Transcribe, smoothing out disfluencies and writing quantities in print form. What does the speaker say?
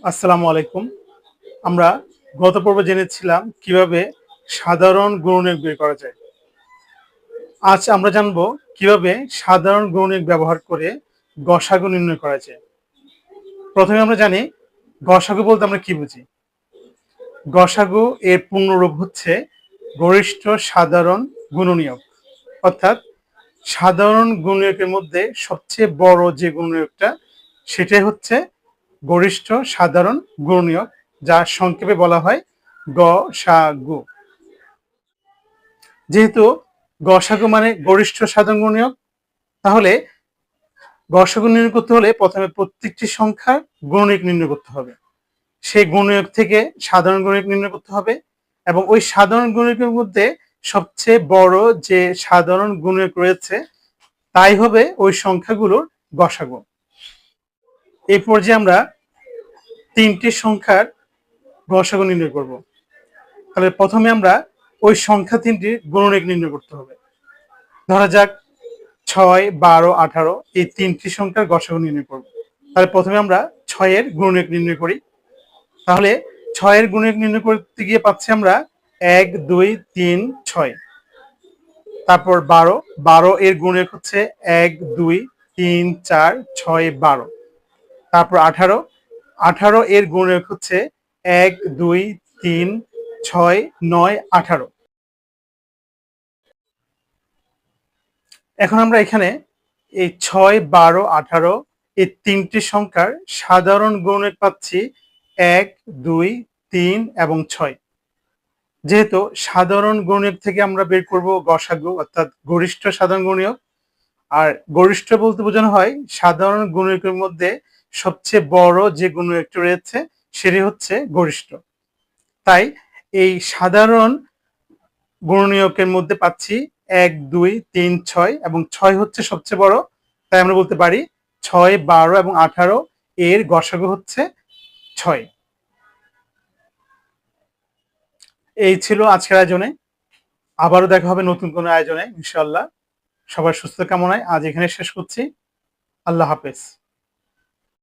আসসালামু আলাইকুম। আমরা গত পর্বে জেনেছিলাম কিভাবে সাধারণ গুণনীয়ক বের করা যায়। আজ আমরা জানব কিভাবে সাধারণ গুণনীয়ক ব্যবহার করে গসাগু নির্ণয় করা যায়। প্রথমে আমরা জানি গসাগু বলতে আমরা কি বুঝি। গসাগু এর পূর্ণরূপ হচ্ছে গরিষ্ঠ সাধারণ গুণনীয়ক। অর্থাৎ সাধারণ গুণনীয়কের মধ্যে সবচেয়ে বড় যে গুণনীয়কটা সেটাই হচ্ছে গরিষ্ঠ সাধারণ গুণনীয়ক, যা সংক্ষেপে বলা হয় গসাগু। যেহেতু গসাগু মানে গরিষ্ঠ সাধারণ গুণনীয়ক, তাহলে গসাগু নির্ণয় করতে হলে প্রথমে প্রত্যেকটি সংখ্যার গুণনীয়ক নির্ণয় করতে হবে। সেই গুণনীয়ক থেকে সাধারণ গুণনীয়ক নির্ণয় করতে হবে এবং ওই সাধারণ গুণনীয়কের মধ্যে সবচেয়ে বড় যে সাধারণ গুণনীয়ক রয়েছে তাই হবে ওই সংখ্যাগুলোর গসাগু। এই পর্যায়ে আমরা তিনটি সংখ্যার গসাগু নির্ণয় করব। তাহলে প্রথমে আমরা ওই সংখ্যা তিনটির গুণনীয়ক নির্ণয় করতে হবে। ধরা যাক 6, 12, 18 এই তিনটি সংখ্যার গসাগু নির্ণয় করব। তাহলে প্রথমে আমরা 6 এর গুণনীয়ক নির্ণয় করি। তাহলে 6 এর গুণনীয়ক নির্ণয় করতে গিয়ে পাচ্ছি আমরা 1, 2, 3, 6। তারপর 12 এর গুণনীয়ক হচ্ছে 1, 2, 3, 4, 6, 12। তারপর 18 এর গুণনীয়ক হচ্ছে 1, 2, 3, 6, 9, 18। এখন আমরা এখানে এই 6, 12, 18 এই তিনটি সংখ্যার সাধারণ গুণনীয়ক পাচ্ছি 1, 2, 3 এবং 6। যেহেতু সাধারণ গুণনীয়ক থেকে আমরা বের করব গসাগু অর্থাৎ গরিষ্ঠ সাধারণ গুণনীয়ক, আর গরিষ্ঠ বলতে বোঝানো হয় সাধারণ গুণনীয়কের মধ্যে সবচেয়ে বড় যে গুণনীয়কটি রয়েছে সেটি হচ্ছে গরিষ্ঠ। তাই এই সাধারণ গুণনীয়কের মধ্যে পাচ্ছি 1, 2, 3, 6 এবং 6 হচ্ছে সবচেয়ে বড়। তাই আমরা বলতে পারি 6, 12 এবং 18 এর গসাগু হচ্ছে 6। এই ছিল আজকের আয়োজনে। আবারও দেখা হবে নতুন কোনো আয়োজনে ইনশাআল্লাহ। সবার সুস্থ কামনায় আজ এখানে শেষ করছি। আল্লাহ হাফেজ।